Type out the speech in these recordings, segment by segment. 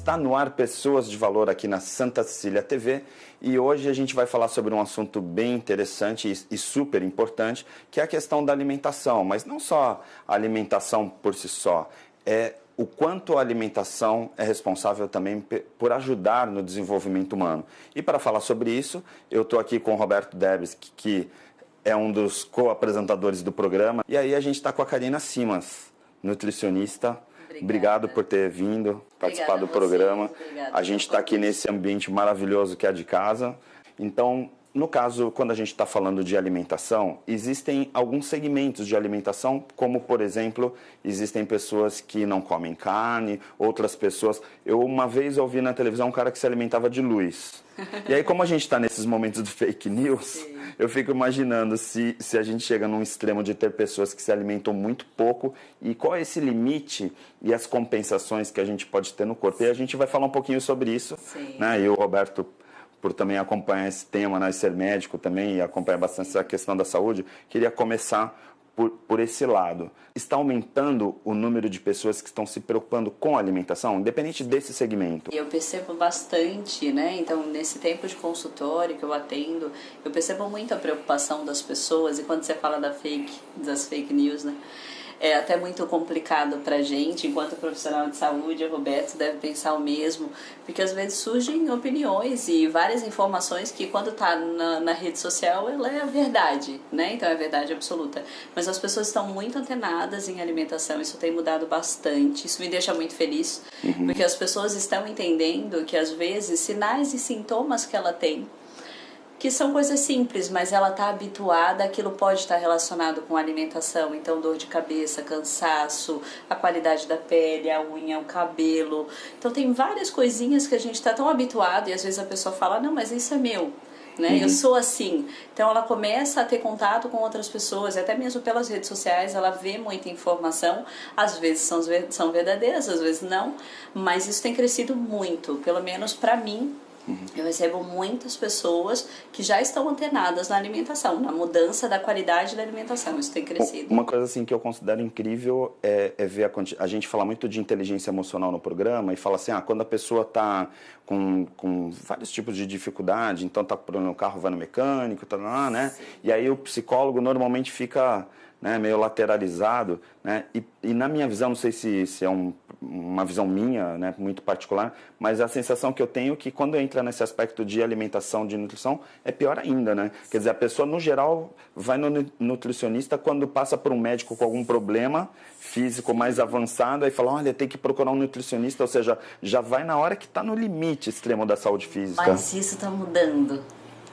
Está no ar Pessoas de Valor aqui na Santa Cecília TV e hoje a gente vai falar sobre um assunto bem interessante e super importante, que é a questão da alimentação, mas não só a alimentação por si só, é o quanto a alimentação é responsável também por ajudar no desenvolvimento humano. E para falar sobre isso, eu estou aqui com o Roberto Debes, que é um dos co-apresentadores do programa, e aí a gente está com a Karina Simas, nutricionista. Obrigado por ter vindo participar do programa. A gente está aqui nesse ambiente maravilhoso que é de casa. Então, no caso, quando a gente está falando de alimentação, existem alguns segmentos de alimentação, como, por exemplo, existem pessoas que não comem carne, outras pessoas... Eu, uma vez, ouvi na televisão um cara que se alimentava de luz. E aí, como a gente está nesses momentos de fake news, sim, eu fico imaginando se a gente chega num extremo de ter pessoas que se alimentam muito pouco e qual é esse limite e as compensações que a gente pode ter no corpo. E a gente vai falar um pouquinho sobre isso, né? E o Roberto, por também acompanhar esse tema, né, ser médico também e acompanhar bastante essa questão da saúde, queria começar por esse lado. Está aumentando o número de pessoas que estão se preocupando com a alimentação, independente desse segmento? Eu percebo bastante, né? Então, nesse tempo de consultório que eu atendo, eu percebo muito a preocupação das pessoas, e quando você fala das fake news, né? É até muito complicado pra gente, enquanto profissional de saúde, o Roberto deve pensar o mesmo, porque às vezes surgem opiniões e várias informações que quando tá na rede social, ela é a verdade, né? Então é a verdade absoluta. Mas as pessoas estão muito antenadas em alimentação, isso tem mudado bastante, isso me deixa muito feliz, porque as pessoas estão entendendo que às vezes sinais e sintomas que ela tem, que são coisas simples, mas ela está habituada, aquilo pode estar relacionado com alimentação, então dor de cabeça, cansaço, a qualidade da pele, a unha, o cabelo. Então tem várias coisinhas que a gente está tão habituado e às vezes a pessoa fala, não, mas isso é meu, né? Eu sou assim. Então ela começa a ter contato com outras pessoas, até mesmo pelas redes sociais, ela vê muita informação, às vezes são verdadeiras, às vezes não, mas isso tem crescido muito, pelo menos para mim. Eu recebo muitas pessoas que já estão antenadas na alimentação, na mudança da qualidade da alimentação. Isso tem crescido. Uma coisa assim que eu considero incrível é ver a gente fala muito de inteligência emocional no programa e fala assim, quando a pessoa está com vários tipos de dificuldade, então está com problema no carro, vai no mecânico, né? E aí o psicólogo normalmente fica, né, meio lateralizado, né? E na minha visão, não sei se é uma visão minha, né, muito particular, mas a sensação que eu tenho é que quando entra nesse aspecto de alimentação, de nutrição, é pior ainda, né? Quer dizer, a pessoa, no geral, vai no nutricionista quando passa por um médico com algum problema físico mais avançado, aí fala, olha, tem que procurar um nutricionista, ou seja, já vai na hora que está no limite extremo da saúde física. Mas isso está mudando.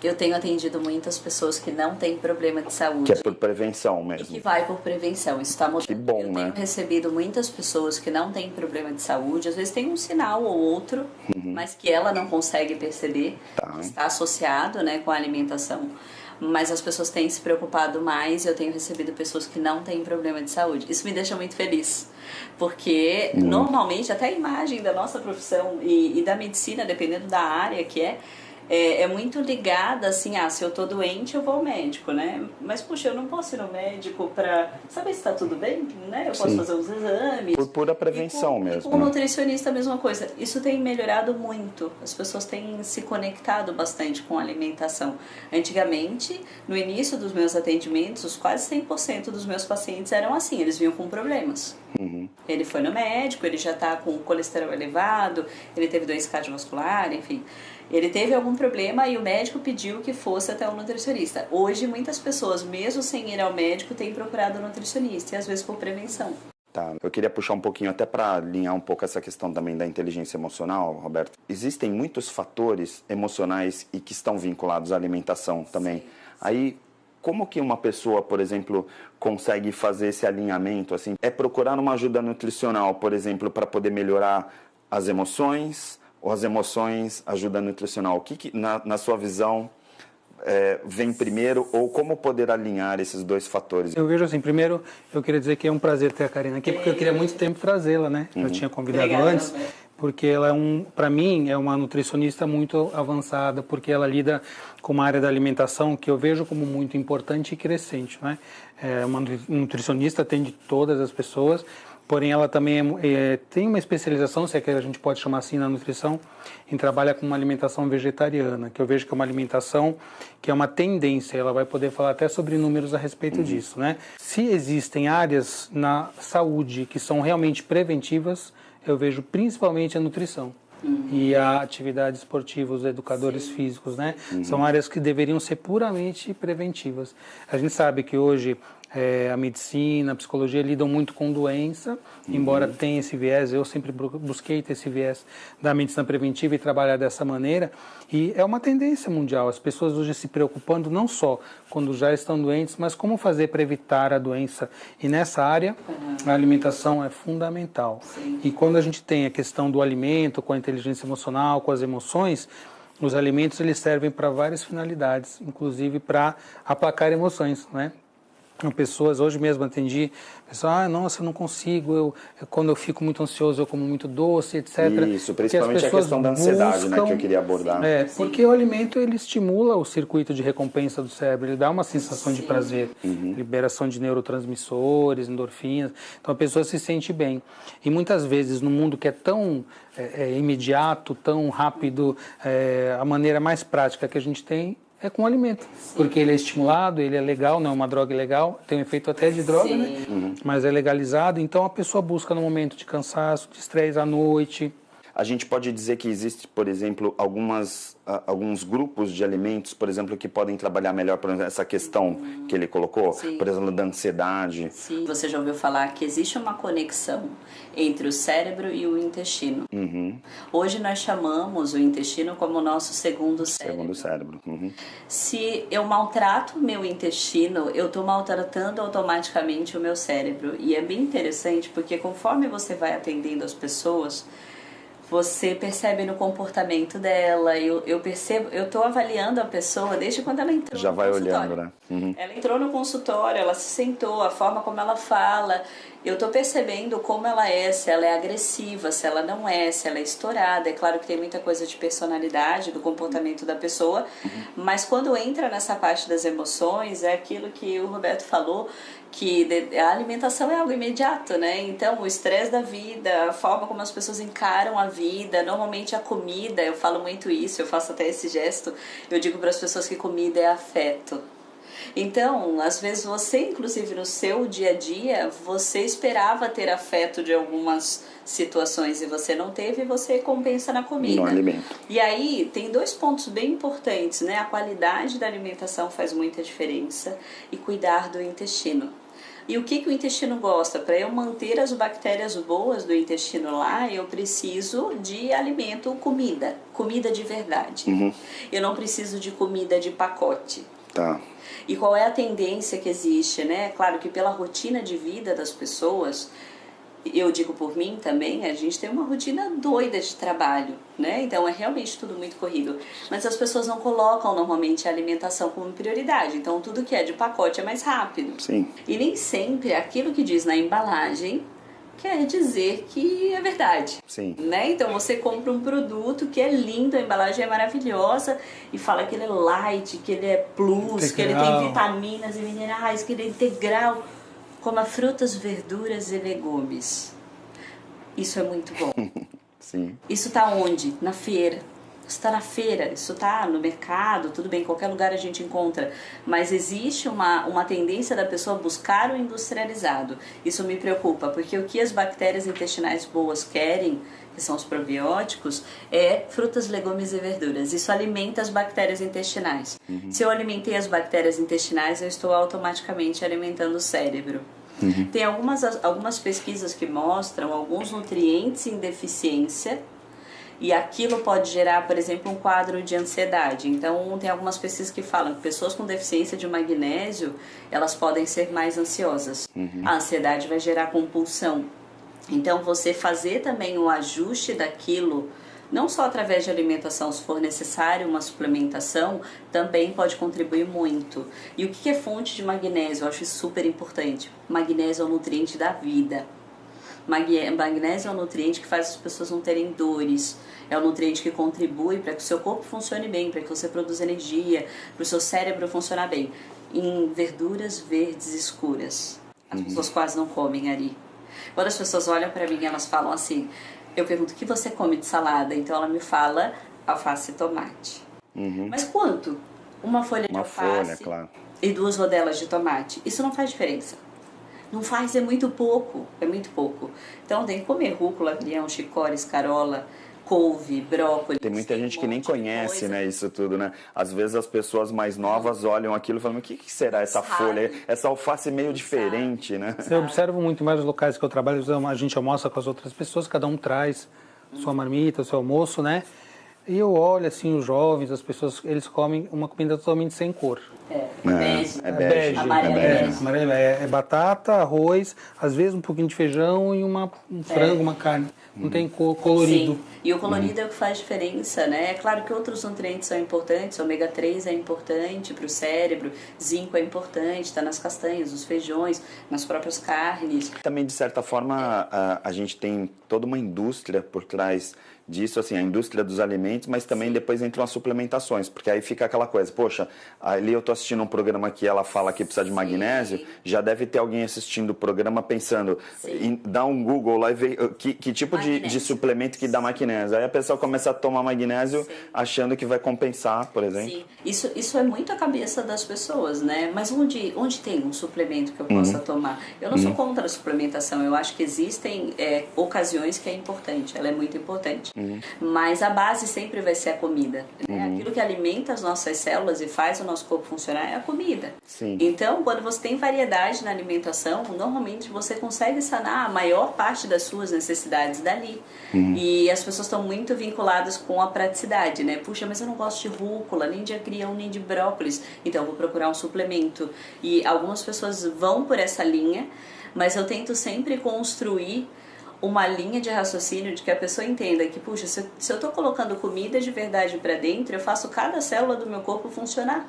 Eu tenho atendido muitas pessoas que não têm problema de saúde. Que é por prevenção mesmo. E que vai por prevenção, isso está mudando. Que bom, eu né? tenho recebido muitas pessoas que não têm problema de saúde, às vezes tem um sinal ou outro, mas que ela não consegue perceber, que está associado, né, com a alimentação. Mas as pessoas têm se preocupado mais e eu tenho recebido pessoas que não têm problema de saúde. Isso me deixa muito feliz, porque normalmente até a imagem da nossa profissão e da medicina, dependendo da área que é muito ligada, assim, se eu tô doente eu vou ao médico, né? Mas, puxa, eu não posso ir no médico pra saber se tá tudo bem, né? Eu posso fazer os exames. Por pura prevenção mesmo. E com o nutricionista a mesma coisa. Isso tem melhorado muito. As pessoas têm se conectado bastante com a alimentação. Antigamente, no início dos meus atendimentos, quase 100% dos meus pacientes eram assim, eles vinham com problemas. Ele foi no médico, ele já tá com colesterol elevado, ele teve doença cardiovascular, enfim... Ele teve algum problema e o médico pediu que fosse até um nutricionista. Hoje, muitas pessoas, mesmo sem ir ao médico, têm procurado um nutricionista, e às vezes por prevenção. Tá, eu queria puxar um pouquinho, até para alinhar um pouco essa questão também da inteligência emocional, Roberto. Existem muitos fatores emocionais e que estão vinculados à alimentação também. Sim. Aí, como que uma pessoa, por exemplo, consegue fazer esse alinhamento? Assim, é procurar uma ajuda nutricional, por exemplo, para poder melhorar as emoções... ou as emoções, ajuda nutricional? O que na sua visão, vem primeiro, ou como poder alinhar esses dois fatores? Eu vejo assim, primeiro, eu queria dizer que é um prazer ter a Karina aqui, porque eu queria muito tempo trazê-la, né? Eu tinha convidado antes, porque ela para mim, é uma nutricionista muito avançada, porque ela lida com uma área da alimentação que eu vejo como muito importante e crescente, né? Uma nutricionista atende todas as pessoas, porém ela também tem uma especialização, se é que a gente pode chamar assim na nutrição, em trabalha com uma alimentação vegetariana, que eu vejo que é uma alimentação que é uma tendência, ela vai poder falar até sobre números a respeito disso, né? Se existem áreas na saúde que são realmente preventivas, eu vejo principalmente a nutrição. E a atividade esportiva, os educadores físicos, né? São áreas que deveriam ser puramente preventivas. A gente sabe que hoje a medicina, a psicologia lidam muito com doença, embora tenha esse viés, eu sempre busquei ter esse viés da medicina preventiva e trabalhar dessa maneira, e é uma tendência mundial, as pessoas hoje se preocupando não só quando já estão doentes, mas como fazer para evitar a doença, e nessa área a alimentação é fundamental. E quando a gente tem a questão do alimento, com a inteligência emocional, com as emoções, os alimentos eles servem para várias finalidades, inclusive para aplacar emoções, né? Pessoas, hoje mesmo atendi, pessoal, nossa, eu não consigo, quando eu fico muito ansioso eu como muito doce, etc. Isso, principalmente a questão da ansiedade, né, que eu queria abordar. Porque o alimento, ele estimula o circuito de recompensa do cérebro, ele dá uma sensação de prazer, liberação de neurotransmissores, endorfinas, então a pessoa se sente bem. E muitas vezes, no mundo que é tão imediato, tão rápido, a maneira mais prática que a gente tem é com o alimento, porque ele é estimulado, ele é legal, não é uma droga ilegal, tem um efeito até de droga, né? Mas é legalizado, então a pessoa busca no momento de cansaço, de estresse à noite. A gente pode dizer que existe, por exemplo, alguns grupos de alimentos, por exemplo, que podem trabalhar melhor por exemplo, essa questão que ele colocou, por exemplo, da ansiedade. Sim, você já ouviu falar que existe uma conexão entre o cérebro e o intestino. Hoje nós chamamos o intestino como o nosso segundo cérebro. Segundo cérebro. Se eu maltrato o meu intestino, eu estou maltratando automaticamente o meu cérebro. E é bem interessante porque conforme você vai atendendo as pessoas, você percebe no comportamento dela, eu percebo, eu estou avaliando a pessoa desde quando ela entrou já no vai consultório. olhando, né? Ela entrou no consultório, ela se sentou, a forma como ela fala, eu estou percebendo como ela é, se ela é agressiva, se ela não é, se ela é estourada. É claro que tem muita coisa de personalidade, do comportamento da pessoa, mas quando entra nessa parte das emoções, é aquilo que o Roberto falou, que a alimentação é algo imediato, né? Então, o estresse da vida, a forma como as pessoas encaram a vida, normalmente a comida, eu falo muito isso, eu faço até esse gesto, eu digo para as pessoas que comida é afeto. Então, às vezes você, inclusive no seu dia a dia, você esperava ter afeto de algumas situações e você não teve, e você compensa na comida. No alimento. E aí, tem dois pontos bem importantes, né? A qualidade da alimentação faz muita diferença e cuidar do intestino. E o que o intestino gosta? Para eu manter as bactérias boas do intestino lá, eu preciso de alimento, comida de verdade. Eu não preciso de comida de pacote. Tá. E qual é a tendência que existe, né? Claro que pela rotina de vida das pessoas, eu digo por mim também, a gente tem uma rotina doida de trabalho, né? Então é realmente tudo muito corrido. Mas as pessoas não colocam normalmente a alimentação como prioridade. Então tudo que é de pacote é mais rápido. Sim. E nem sempre aquilo que diz na embalagem quer dizer que é verdade. Sim. Né? Então você compra um produto que é lindo, a embalagem é maravilhosa e fala que ele é light, que ele é plus, integral, que ele tem vitaminas e minerais, que ele é integral, como frutas, verduras e legumes. Isso é muito bom. Sim. Isso está onde? Na feira. Isso está na feira, isso está no mercado, tudo bem, em qualquer lugar a gente encontra. Mas existe uma tendência da pessoa buscar o industrializado. Isso me preocupa, porque o que as bactérias intestinais boas querem, que são os probióticos, é frutas, legumes e verduras. Isso alimenta as bactérias intestinais. Se eu alimentei as bactérias intestinais, eu estou automaticamente alimentando o cérebro. Tem algumas pesquisas que mostram alguns nutrientes em deficiência e aquilo pode gerar, por exemplo, um quadro de ansiedade. Então, tem algumas pesquisas que falam que pessoas com deficiência de magnésio, elas podem ser mais ansiosas. A ansiedade vai gerar compulsão. Então, você fazer também o ajuste daquilo, não só através de alimentação, se for necessário uma suplementação, também pode contribuir muito. E o que é fonte de magnésio? Eu acho isso super importante. Magnésio é o nutriente da vida. Magnésio é um nutriente que faz as pessoas não terem dores. É um nutriente que contribui para que o seu corpo funcione bem, para que você produza energia, para o seu cérebro funcionar bem. Em verduras verdes escuras. As pessoas quase não comem ali. Quando as pessoas olham para mim, elas falam assim, eu pergunto, o que você come de salada? Então ela me fala alface e tomate. Mas quanto? Uma folha de alface claro. E 2 rodelas de tomate. Isso não faz diferença. Não faz, é muito pouco. É muito pouco. Então tem que comer rúcula, agrião, chicória, escarola, couve, brócolis. Tem muita gente que nem conhece, né, isso tudo, né? Às vezes as pessoas mais novas olham aquilo e falam, o que será essa folha? Essa alface meio diferente, né? Eu observo muito mais os locais que eu trabalho, a gente almoça com as outras pessoas, cada um traz sua marmita, seu almoço, né? E eu olho assim, os jovens, as pessoas, eles comem uma comida totalmente sem cor. Bege. Bege. Amarelo. É batata, arroz, às vezes um pouquinho de feijão e um frango, uma carne. Não tem cor, colorido. Sim. E o colorido é o que faz diferença, né? É claro que outros nutrientes são importantes, ômega 3 é importante para o cérebro, zinco é importante, está nas castanhas, nos feijões, nas próprias carnes. Também, de certa forma, a gente tem toda uma indústria por trás disso, assim, a indústria dos alimentos, mas também depois entram as suplementações, porque aí fica aquela coisa, poxa, ali eu tô assistindo um programa que ela fala que precisa de magnésio, já deve ter alguém assistindo o programa pensando, dá um Google lá e vê que tipo de suplemento que dá magnésio. Aí a pessoa começa a tomar magnésio achando que vai compensar, por exemplo. Sim, isso é muito a cabeça das pessoas, né? Mas onde tem um suplemento que eu possa tomar? Eu não sou contra a suplementação, eu acho que existem ocasiões que é importante, ela é muito importante. Mas a base sempre vai ser a comida, né? Aquilo que alimenta as nossas células e faz o nosso corpo funcionar é a comida. Sim. Então, quando você tem variedade na alimentação, normalmente você consegue sanar a maior parte das suas necessidades dali. E as pessoas estão muito vinculadas com a praticidade, né? Puxa, mas eu não gosto de rúcula, nem de agrião, nem de brócolis. Então, eu vou procurar um suplemento. E algumas pessoas vão por essa linha, mas eu tento sempre construir uma linha de raciocínio de que a pessoa entenda que, puxa, se eu estou colocando comida de verdade para dentro, eu faço cada célula do meu corpo funcionar.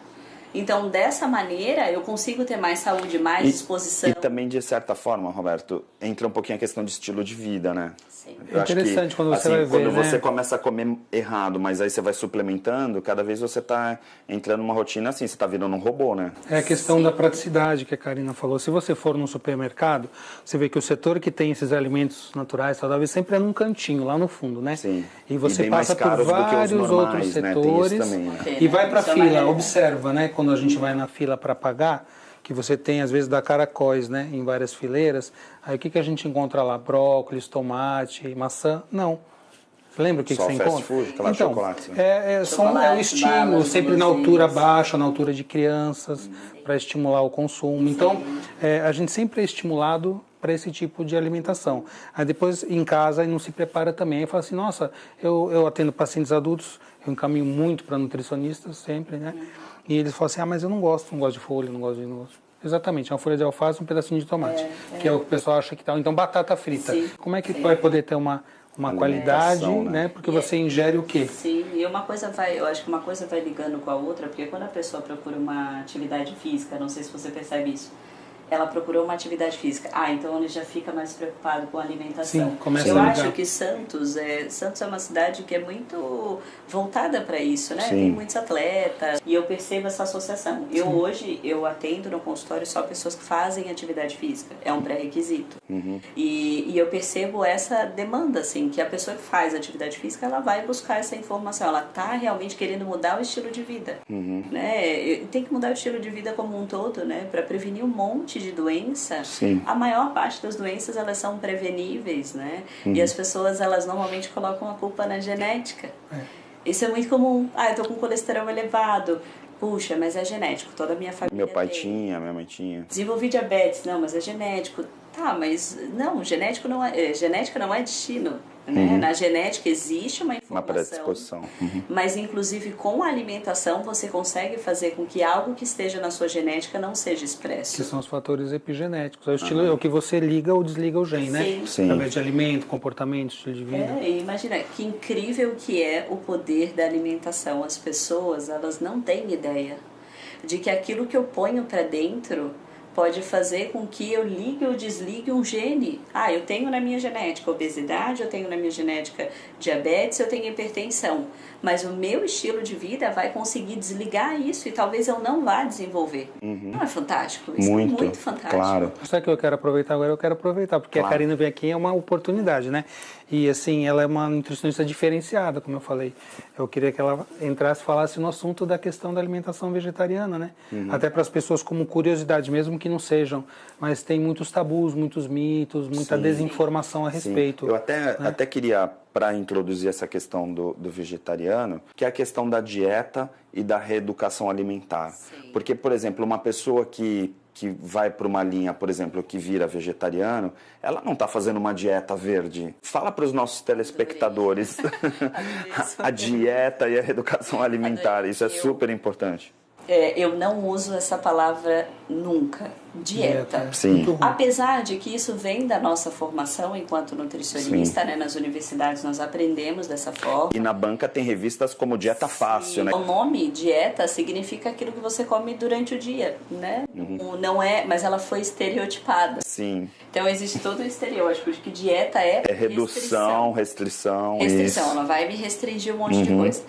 Então, dessa maneira, eu consigo ter mais saúde, mais disposição. E também, de certa forma, Roberto, entra um pouquinho a questão de estilo de vida, né? Sim. Eu acho interessante que, quando você assim, vai ver, quando né? você começa a comer errado, mas aí você vai suplementando, cada vez você está entrando numa rotina assim, você está virando um robô, né? É a questão da praticidade que a Karina falou. Se você for num supermercado, você vê que o setor que tem esses alimentos naturais, saudáveis, sempre é num cantinho, lá no fundo, né? Sim. E você bem passa mais por caros do que os vários normais, outros né? Tem isso setores também, né? e vai para a Isso é fila, maneiro. observa, né? Quando a gente vai na fila para pagar, que você tem, às vezes, da Caracóis, né? Em várias fileiras. Aí o que a gente encontra lá? Brócolis, tomate, maçã? Não. Você lembra o que Só você fast encontra? food, aquela Então, chocolate, né? é o Chocolate, estímulo, balas, sempre na guloseimas. altura baixa, na altura de crianças, para estimular o consumo. Então, a gente sempre é estimulado para esse tipo de alimentação. Aí depois, em casa, não se prepara também. Eu falo assim, nossa, eu atendo pacientes adultos, eu encaminho muito para nutricionistas sempre, né? E eles falam assim, mas eu não gosto de folha, não gosto. Exatamente, uma folha de alface e um pedacinho de tomate, que é o que o pessoal acha que tal. Então, batata frita. Sim, Como é que vai poder ter uma qualidade, né? Porque você ingere o quê? Sim, e eu acho que uma coisa vai ligando com a outra, porque quando a pessoa procura uma atividade física, não sei se você percebe isso, ela procurou uma atividade física. Então ele já fica mais preocupado com a alimentação. Sim, começa eu a ligar. acho que Santos é uma cidade que é muito voltada para isso, né? Sim. Tem muitos atletas e eu percebo essa associação. Hoje eu atendo no consultório só pessoas que fazem atividade física. É um pré-requisito. E eu percebo essa demanda, assim, que a pessoa que faz atividade física, ela vai buscar essa informação. Ela está realmente querendo mudar o estilo de vida. Né? Tem que mudar o estilo de vida como um todo, né? Para prevenir um monte de doença. Sim. A maior parte das doenças, elas são preveníveis, né? E as pessoas, elas normalmente colocam a culpa na genética. Isso é muito comum. Eu tô com colesterol elevado. Puxa, mas é genético, toda a minha família Meu pai tem. tinha, minha mãe tinha. Desenvolvi diabetes, não, mas é genético. Tá, mas não, genética não é destino. Né? Na genética existe uma informação. Uma predisposição. Mas, inclusive, com a alimentação, você consegue fazer com que algo que esteja na sua genética não seja expresso. Que são os fatores epigenéticos. É o estilo, é o que você liga ou desliga o gene, né? Sim. Através de alimento, comportamento, estilo de vida. E imagina, que incrível que é o poder da alimentação. As pessoas, elas não têm ideia de que aquilo que eu ponho para dentro pode fazer com que eu ligue ou desligue um gene. Eu tenho na minha genética obesidade, eu tenho na minha genética diabetes, eu tenho hipertensão. Mas o meu estilo de vida vai conseguir desligar isso e talvez eu não vá desenvolver. Não é fantástico? Isso é muito fantástico. Claro. Sabe que eu quero aproveitar agora? Eu quero aproveitar, porque claro. A Karina vem aqui é uma oportunidade, né? E assim, ela é uma nutricionista diferenciada, como eu falei. Eu queria que ela entrasse e falasse no assunto da questão da alimentação vegetariana, né? Até para as pessoas como curiosidade, mesmo que não sejam. Mas tem muitos tabus, muitos mitos, muita desinformação a respeito. Eu até queria, para introduzir essa questão do vegetariano, que é a questão da dieta e da reeducação alimentar. Sim. Porque, por exemplo, uma pessoa que vai para uma linha, por exemplo, que vira vegetariano, ela não está fazendo uma dieta verde. Fala para os nossos telespectadores a dieta e a reeducação alimentar. Isso é super importante. Eu não uso essa palavra nunca, dieta. Sim. Apesar de que isso vem da nossa formação enquanto nutricionista, né? Nas universidades nós aprendemos dessa forma. E na banca tem revistas como Dieta Fácil, né? O nome dieta significa aquilo que você come durante o dia, né? Não é, mas ela foi estereotipada. Sim. Então existe todo um estereótipo de que dieta é redução, restrição. Isso. Ela vai me restringir um monte de coisa.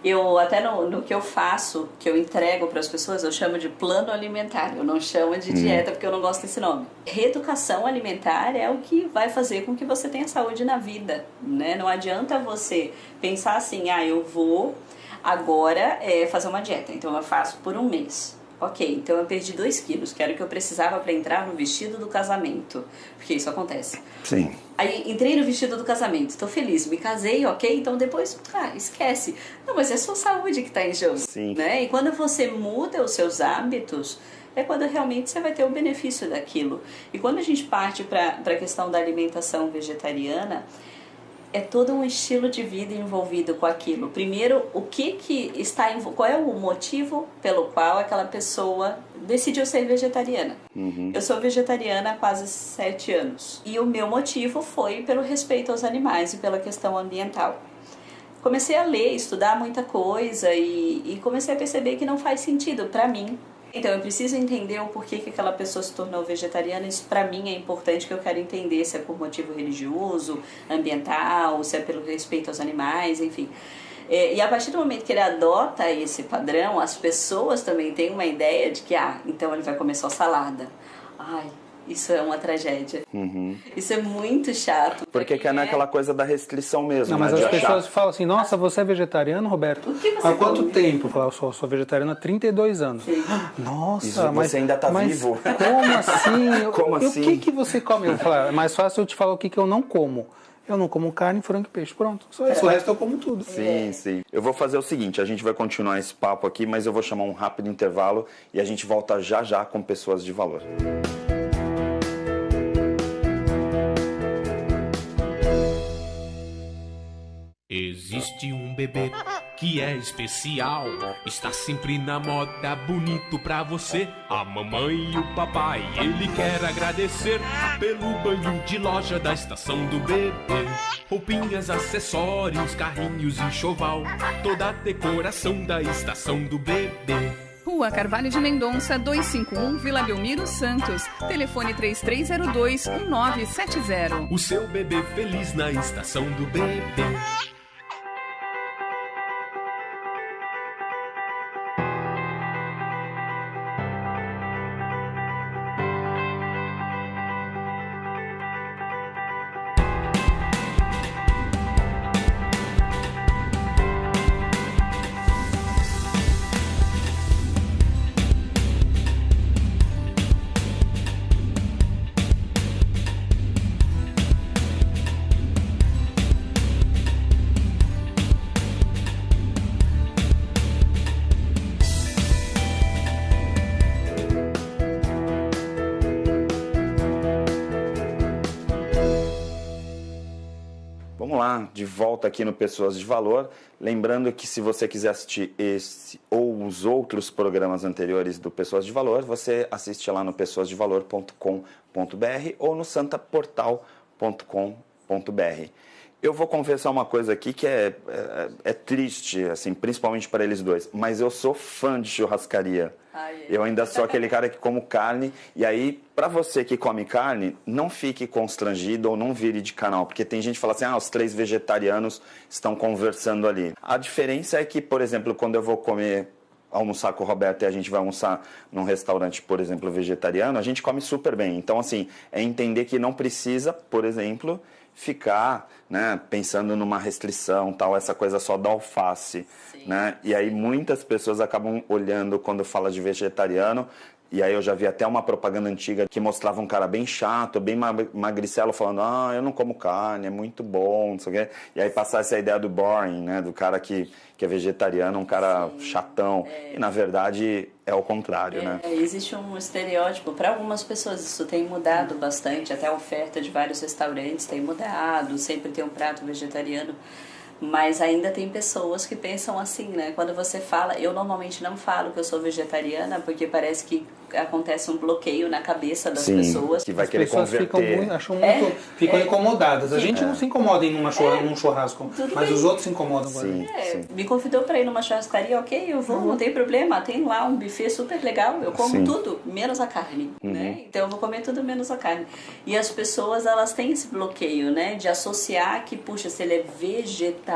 Eu até no que eu faço, que eu entrego para as pessoas, eu chamo de plano alimentar. Eu não chamo de dieta porque eu não gosto desse nome. Reeducação alimentar é o que vai fazer com que você tenha saúde na vida, né? Não adianta você pensar assim, eu vou agora fazer uma dieta, então eu faço por um mês. Ok, então eu perdi 2 quilos, que era o que eu precisava para entrar no vestido do casamento, porque isso acontece. Sim. Aí entrei no vestido do casamento, estou feliz, me casei, ok, então depois, esquece. Não, mas é sua saúde que está em jogo. Sim. Né? E quando você muda os seus hábitos, é quando realmente você vai ter o benefício daquilo. E quando a gente parte para a questão da alimentação vegetariana, é todo um estilo de vida envolvido com aquilo. Primeiro, qual é o motivo pelo qual aquela pessoa decidiu ser vegetariana? Eu sou vegetariana há quase 7 anos. E o meu motivo foi pelo respeito aos animais e pela questão ambiental. Comecei a ler, estudar muita coisa e comecei a perceber que não faz sentido para mim. Então eu preciso entender o porquê que aquela pessoa se tornou vegetariana. Isso para mim é importante, que eu quero entender se é por motivo religioso, ambiental, se é pelo respeito aos animais, enfim. E a partir do momento que ele adota esse padrão, as pessoas também têm uma ideia de que, então ele vai comer só salada. Isso é uma tragédia. Isso é muito chato. Porque que é naquela coisa da restrição mesmo. Não, mas as pessoas falam assim, nossa, você é vegetariano, Roberto? Há quanto tempo? Eu falo, eu sou vegetariano há 32 anos. Sim. Nossa, mas você ainda está vivo. Como assim? Como assim? O que você come? Eu falo, é mais fácil eu te falar o que eu não como. Eu não como carne, frango e peixe. Pronto. Só isso. O resto eu como tudo. Sim. Eu vou fazer o seguinte, a gente vai continuar esse papo aqui, mas eu vou chamar um rápido intervalo e a gente volta já com Pessoas de Valor. Existe um bebê que é especial, está sempre na moda, bonito pra você. A mamãe e o papai, ele quer agradecer pelo banho de loja da estação do bebê. Roupinhas, acessórios, carrinhos, enxoval, toda a decoração da estação do bebê. Rua Carvalho de Mendonça, 251, Vila Belmiro, Santos. Telefone 3302-1970. O seu bebê feliz na estação do bebê. Vamos lá, de volta aqui no Pessoas de Valor. Lembrando que se você quiser assistir esse ou os outros programas anteriores do Pessoas de Valor, você assiste lá no pessoasdevalor.com.br ou no santaportal.com.br. Eu vou confessar uma coisa aqui que é triste, assim, principalmente para eles dois, mas eu sou fã de churrascaria. Eu ainda sou aquele cara que como carne, e aí, para você que come carne, não fique constrangido ou não vire de canal, porque tem gente que fala assim, os 3 vegetarianos estão conversando ali. A diferença é que, por exemplo, quando eu vou almoçar com o Roberto e a gente vai almoçar num restaurante, por exemplo, vegetariano, a gente come super bem. Então, assim, é entender que não precisa, por exemplo, ficar, né, pensando numa restrição, tal, essa coisa só da alface, né? E aí muitas pessoas acabam olhando quando fala de vegetariano, e aí eu já vi até uma propaganda antiga que mostrava um cara bem chato, bem magricelo, falando, eu não como carne, é muito bom, não sei o quê. E aí passar essa ideia do boring, né, do cara que é vegetariano, um cara chatão. E na verdade é o contrário, né? Existe um estereótipo, para algumas pessoas isso tem mudado bastante, até a oferta de vários restaurantes tem mudado, sempre tem um prato vegetariano. Mas ainda tem pessoas que pensam assim, né? Quando você fala, eu normalmente não falo que eu sou vegetariana, porque parece que acontece um bloqueio na cabeça das pessoas. Que vai As querer pessoas converter. Ficam incomodadas. A gente não se incomoda em num churrasco, mas os outros se incomodam com a gente. Me convidou para ir numa churrascaria, ok, eu vou, não tem problema. Tem lá um buffet super legal, eu como tudo, menos a carne, né? Então eu vou comer tudo menos a carne. E as pessoas, elas têm esse bloqueio, né? De associar que, puxa, se ele é vegetariano,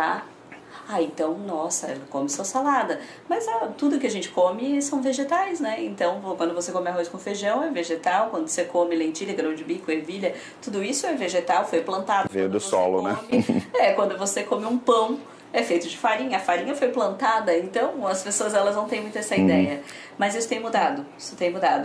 então, nossa, come sua salada. Mas tudo que a gente come são vegetais, né? Então, quando você come arroz com feijão, é vegetal. Quando você come lentilha, grão de bico, ervilha, tudo isso é vegetal, foi plantado. Veio do solo, né? Quando você come um pão, é feito de farinha, a farinha foi plantada, então as pessoas elas não têm muito essa ideia. Mas isso tem mudado,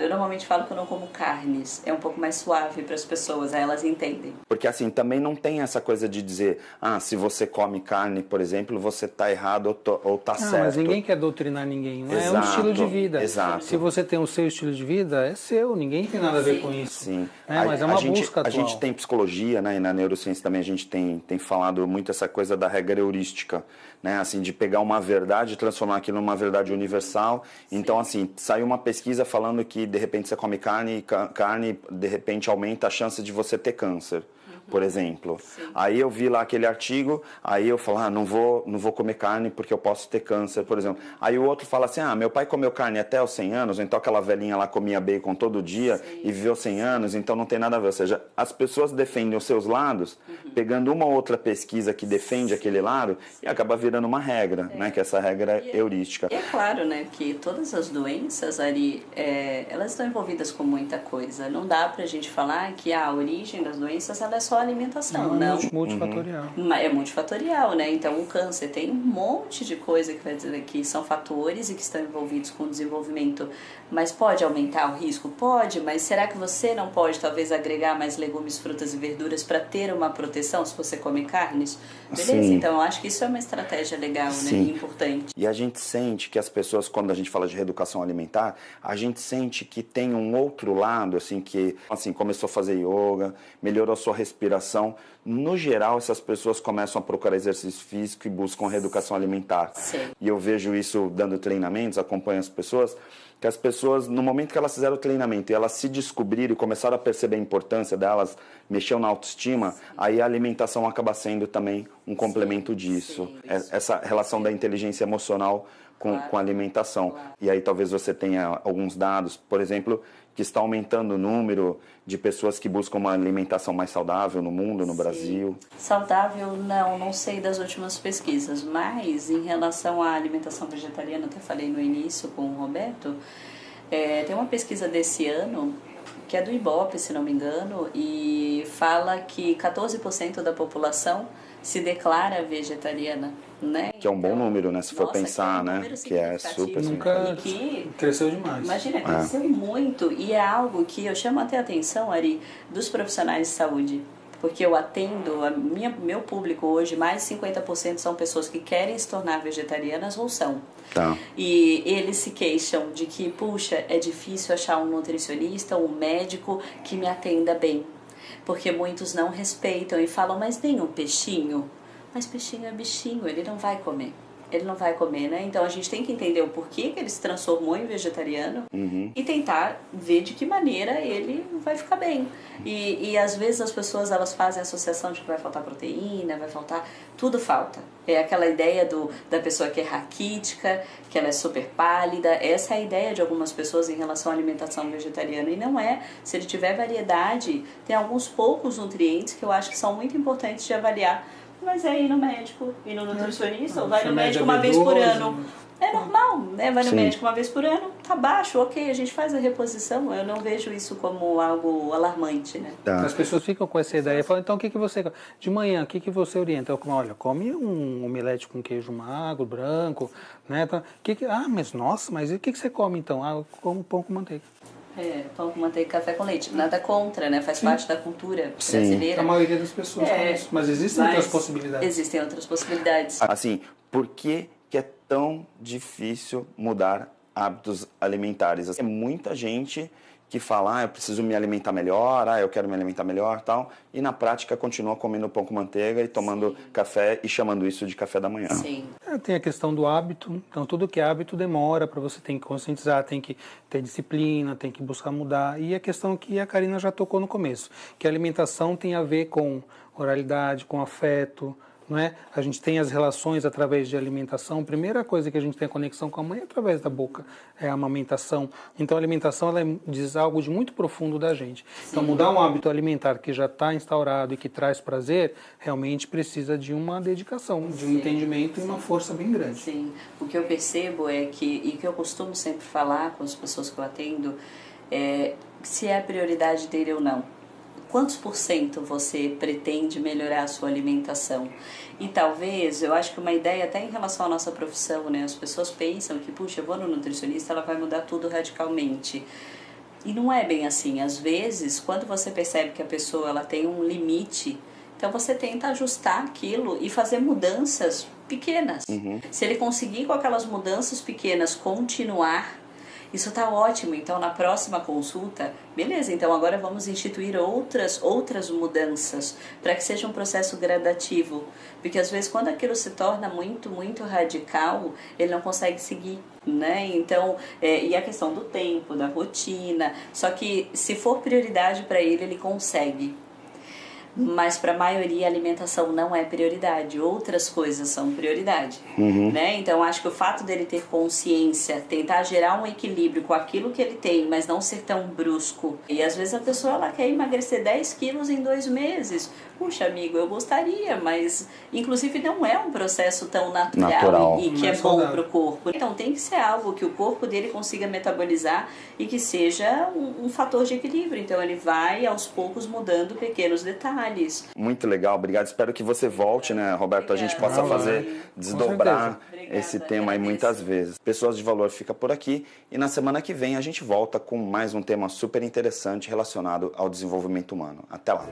Eu normalmente falo que eu não como carnes, é um pouco mais suave para as pessoas, aí elas entendem. Porque assim, também não tem essa coisa de dizer, se você come carne, por exemplo, você tá errado ou tá certo. Mas ninguém quer doutrinar ninguém, não é? Exato, um estilo de vida. Exato. Se você tem o seu estilo de vida, é seu, ninguém tem nada a ver com isso. Sim. Mas é uma busca atual. A gente tem psicologia, né, e na neurociência também a gente tem falado muito essa coisa da regra heurística, né, assim, de pegar uma verdade e transformar aquilo numa verdade universal. Então, assim, saiu uma pesquisa falando que, de repente, você come carne, de repente, aumenta a chance de você ter câncer, por exemplo. Aí eu vi lá aquele artigo, aí eu falo, não vou comer carne porque eu posso ter câncer, por exemplo. Aí o outro fala assim, meu pai comeu carne até os 100 anos, então aquela velhinha lá comia bacon todo dia e viveu 100 anos, então não tem nada a ver. Ou seja, as pessoas defendem os seus lados, pegando uma outra pesquisa que defende aquele lado e acaba virando uma regra, né, que essa regra é heurística. E é claro, né, que todas as doenças ali, elas estão envolvidas com muita coisa. Não dá pra gente falar que a origem das doenças ela é só a alimentação, não. Multifatorial. É multifatorial, né? Então o câncer tem um monte de coisa que vai dizer que são fatores e que estão envolvidos com o desenvolvimento. Mas pode aumentar o risco? Pode, mas será que você não pode talvez agregar mais legumes, frutas e verduras para ter uma proteção se você come carnes? Beleza? Sim. Então eu acho que isso é uma estratégia legal, né? E importante. E a gente sente que as pessoas, quando a gente fala de reeducação alimentar, a gente sente que tem um outro lado, assim, que começou a fazer yoga, melhorou a sua respiração. No geral, essas pessoas começam a procurar exercício físico e buscam reeducação alimentar. Sim. E eu vejo isso dando treinamentos, acompanho as pessoas, que as pessoas, no momento que elas fizeram o treinamento e elas se descobriram e começaram a perceber a importância delas, mexeu na autoestima, aí a alimentação acaba sendo também um complemento disso. Essa relação da inteligência emocional com a alimentação. Claro. E aí talvez você tenha alguns dados, por exemplo, que está aumentando o número de pessoas que buscam uma alimentação mais saudável no mundo, no Brasil. Saudável, não sei das últimas pesquisas, mas em relação à alimentação vegetariana, até falei no início com o Roberto, tem uma pesquisa desse ano, que é do Ibope, se não me engano, e fala que 14% da população se declara vegetariana, né? Que é um bom número, né? Se for pensar, né? Que é super nunca cresceu demais. Imagina, cresceu muito. E é algo que eu chamo até a atenção, Ari, dos profissionais de saúde. Porque eu atendo, meu público hoje, mais de 50% são pessoas que querem se tornar vegetarianas ou são. Tá. E eles se queixam de que, puxa, é difícil achar um nutricionista, um médico que me atenda bem. Porque muitos não respeitam e falam, mas nem um peixinho. Mas peixinho é bichinho, ele não vai comer. ele não vai comer, né? Então a gente tem que entender o porquê que ele se transformou em vegetariano e tentar ver de que maneira ele vai ficar bem. E às vezes as pessoas elas fazem a associação de que vai faltar proteína, vai faltar... Tudo falta. É aquela ideia da pessoa que é raquítica, que ela é super pálida. Essa é a ideia de algumas pessoas em relação à alimentação vegetariana. E não é. Se ele tiver variedade, tem alguns poucos nutrientes que eu acho que são muito importantes de avaliar. Mas é ir no médico, ir no nutricionista, ou vai no médico uma vez por ano. É normal, né? Vai no médico uma vez por ano, tá baixo, ok, a gente faz a reposição. Eu não vejo isso como algo alarmante, né? As pessoas ficam com essa ideia e falam, então o que você... De manhã, o que você orienta? Eu, olha, come um omelete com queijo magro, branco, né? Então, mas nossa, mas e o que você come então? Eu como pão com manteiga. Pão com manteiga e café com leite. Nada contra, né? Faz parte da cultura brasileira. A maioria das pessoas faz isso. Mas existem outras possibilidades. Existem outras possibilidades. Assim, por que é tão difícil mudar hábitos alimentares? É muita gente que fala, eu preciso me alimentar melhor, eu quero me alimentar melhor, tal, e na prática continua comendo pão com manteiga e tomando café e chamando isso de café da manhã. Sim. Tem a questão do hábito, então tudo que é hábito demora para você, tem que conscientizar, tem que ter disciplina, tem que buscar mudar. E a questão que a Karina já tocou no começo, que a alimentação tem a ver com oralidade, com afeto, não é? A gente tem as relações através de alimentação. A primeira coisa que a gente tem a conexão com a mãe é através da boca, é a amamentação. Então a alimentação ela diz algo de muito profundo da gente. Sim. Então mudar um hábito alimentar que já está instaurado e que traz prazer, realmente precisa de uma dedicação, de um entendimento e uma força bem grande. Sim, o que eu percebo é que, e que eu costumo sempre falar com as pessoas que eu atendo, se é a prioridade dele ou não. Quantos por cento você pretende melhorar a sua alimentação? E talvez, eu acho que uma ideia até em relação à nossa profissão, né? As pessoas pensam que, puxa, eu vou no nutricionista, ela vai mudar tudo radicalmente. E não é bem assim. Às vezes, quando você percebe que a pessoa ela tem um limite, então você tenta ajustar aquilo e fazer mudanças pequenas. Se ele conseguir com aquelas mudanças pequenas continuar, isso está ótimo. Então, na próxima consulta, beleza, então agora vamos instituir outras mudanças para que seja um processo gradativo. Porque, às vezes, quando aquilo se torna muito, muito radical, ele não consegue seguir, né? Então, e a questão do tempo, da rotina. Só que, se for prioridade para ele, ele consegue. Mas para a maioria a alimentação não é prioridade, outras coisas são prioridade, né? Então acho que o fato dele ter consciência, tentar gerar um equilíbrio com aquilo que ele tem, mas não ser tão brusco. E às vezes a pessoa ela quer emagrecer 10 quilos em 2 meses. Puxa, amigo, eu gostaria, mas inclusive não é um processo tão natural. E que é bom para o corpo. Então tem que ser algo que o corpo dele consiga metabolizar e que seja um fator de equilíbrio. Então ele vai aos poucos mudando pequenos detalhes. Muito legal, obrigado. Espero que você volte, né, Roberto? A gente possa desdobrar esse tema aí muitas vezes. Pessoas de Valor fica por aqui e na semana que vem a gente volta com mais um tema super interessante relacionado ao desenvolvimento humano. Até lá!